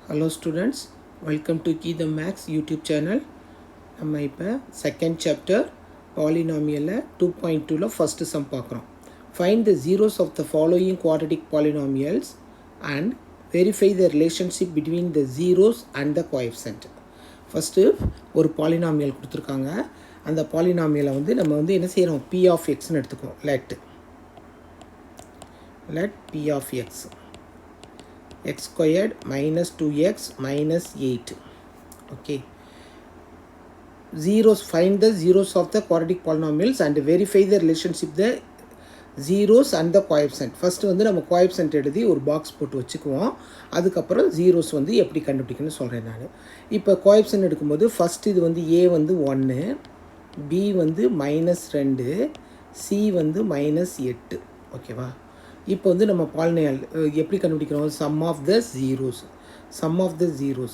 Hello students, welcome to Geetham Maths YouTube channel. நம்ம இப்போ second chapter பாலினாமியலில் 2.2ல first some பார்க்குறோம். Find the zeros of the following quadratic polynomials and verify the relationship between the zeros and the coefficient. First ஒரு polynomial கொடுத்துருக்காங்க. அந்த பாலினாமியலை நம்ம என்ன செய்கிறோம், p of xன்னு எடுத்துக்கிறோம். let p of x x squared minus 2x minus 8. Okay, zeros, find the zeros of the quadratic polynomials and verify the relationship the zeros and the coefficient. First நம்ம coefficient எழுதி ஒரு box போட்டு வச்சுக்குவோம். அதுக்கப்புறம் zeros எப்படி கண்டுபிடிக்கணும்னு சொல்கிறேன் நான். இப்போ coefficient எடுக்கும்போது ஃபஸ்ட் இது a 1, b -2, c -8. ஓகேவா? இப்போ நம்ம பாலினியல் எப்படி கண்டுபிடிக்கிறோம்? sum of the zeros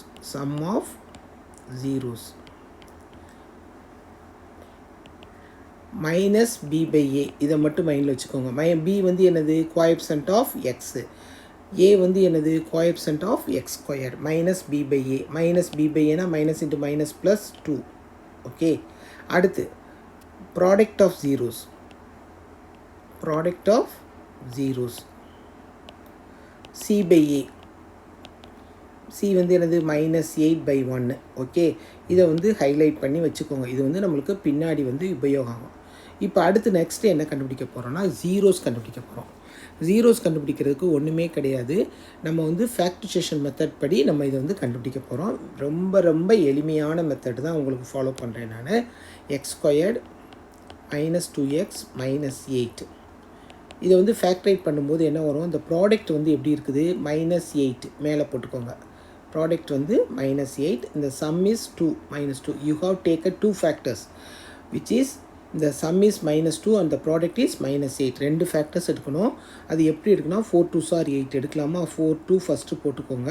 minus b by a, இதை மட்டும் மைண்டில் வச்சுக்கோங்க. b என்னது? coefficient of x. a என்னது? coefficient of x squared minus b by a. minus b by a னா minus into minus plus 2. Okay, அடுத்து product of zeros c by a. c என்னது? minus 8 by 1. Okay, இதை highlight பண்ணி வச்சுக்கோங்க. இது நம்மளுக்கு பின்னாடி உபயோகம். இப்போ அடுத்து நெக்ஸ்ட் என்ன கண்டுபிடிக்க போகிறோம்னா ஜீரோஸ் கண்டுபிடிக்க போகிறோம். ஜீரோஸ் கண்டுபிடிக்கிறதுக்கு ஒன்றுமே கிடையாது. நம்ம ஃபேக்டரைசேஷன் மெத்தட் படி நம்ம இதை கண்டுபிடிக்க போகிறோம். ரொம்ப எளிமையான மெத்தட் தான் உங்களுக்கு ஃபாலோ பண்ணுறேன் நான். X squared minus 2x minus 8. இதை ஃபேக்டரைட் பண்ணும்போது என்ன வரும்? இந்த ப்ராடக்ட் எப்படி இருக்குது? -8 மேலே போட்டுக்கோங்க. ப்ராடக்ட் -8. இந்த sum is 2 -2. You have taken 2 factors which is the sum is -2 and the product is -8. ரெண்டு ஃபேக்டர்ஸ் எடுக்கணும். அது எப்படி எடுக்கணும்? 4 2s are 8 எடுக்கலாமா? 4 2 ஃபஸ்ட்டு போட்டுக்கோங்க.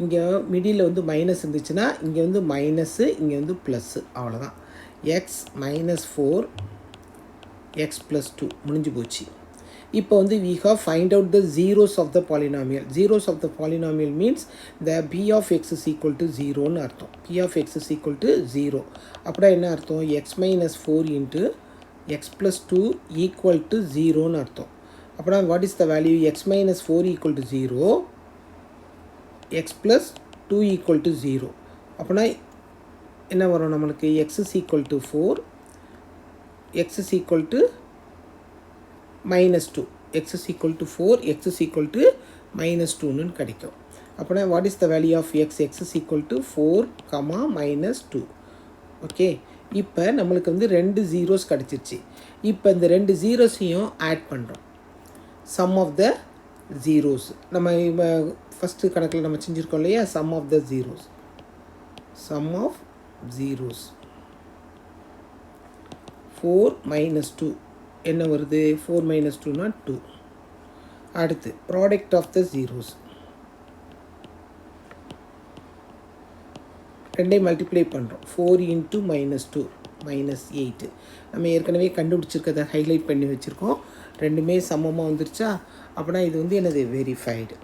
இங்கே மிடில் மைனஸ் இருந்துச்சுன்னா இங்கே மைனஸு, இங்கே ப்ளஸ்ஸு. அவ்வளோதான். எக்ஸ் -4 x plus 2 முடிஞ்சு போச்சு. இப்போ we have find out the zeros of the polynomial. Zeros of the polynomial means the p of x is equal to 0 ன்னு அர்த்தம். p of x is equal to 0. அப்படின்னா என்ன அர்த்தம்? x minus 4 into x plus 2 equal to 0 ன்னு அர்த்தம். அப்படின்னா what is the value? x minus 4 equal to 0, x plus 2 equal to 0. அப்படின்னா என்ன வரும் நம்மளுக்கு? x is equal to 4, x is equal to minus 2. x is equal to 4, x is equal to minus 2 கிடைக்கும். அப்படின்னா what is the value of x? x is equal to 4, minus 2. Okay, இப்போ நம்மளுக்கு ரெண்டு zeros கிடச்சிருச்சு. இப்போ இந்த ரெண்டு ஜீரோஸையும் add பண்ணுறோம். sum of the zeros நம்ம ஃபஸ்ட்டு கணக்கில் நம்ம செஞ்சுருக்கோம் இல்லையா? sum of the zeros 4 minus 2 என்ன வருது? 4 minus 2 னா 2. அடுத்து ப்ராடக்ட் ஆஃப் த ஜீரோஸ் ரெண்டையும் மல்டிப்ளை பண்ணுறோம். 4 into -2 -8. நம்ம ஏற்கனவே கண்டுபிடிச்சிருக்கதை ஹைலைட் பண்ணி வச்சுருக்கோம். ரெண்டுமே சமமாக வந்துருச்சா? அப்படின்னா இது என்னது? வெரிஃபைடு.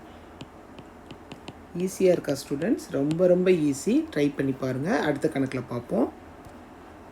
ஈஸியாக இருக்கா ஸ்டூடெண்ட்ஸ்? ரொம்ப ஈஸி. ட்ரை பண்ணி பாருங்கள். அடுத்த கணக்கில் பார்ப்போம்.